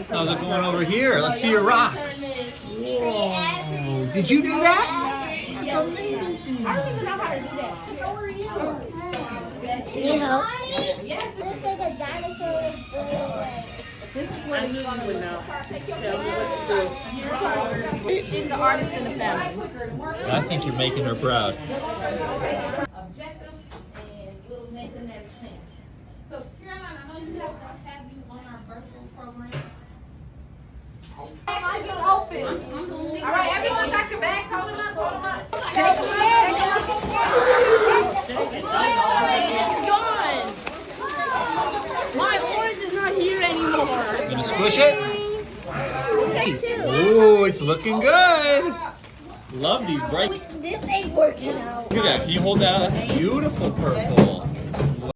How's it going over here? Let's see your rock. Whoa. Did you do that? That's amazing. I don't even know how to do that. How are you? Yes. Looks like a dinosaur with blue. This is what it's gonna would know. Tell me what to do. She's the artist in the family. I think you're making her proud. Objective, and we'll make the next thing. So, Caroline, I know you have us have you on our virtual program. Bags are open. All right, everyone got your bags. Hold them up. Hold them up. It's gone. My orange is not here anymore. You gonna squish it? Ooh, it's looking good. Love these bright. This ain't working out. Look at that. Can you hold that out? That's beautiful purple.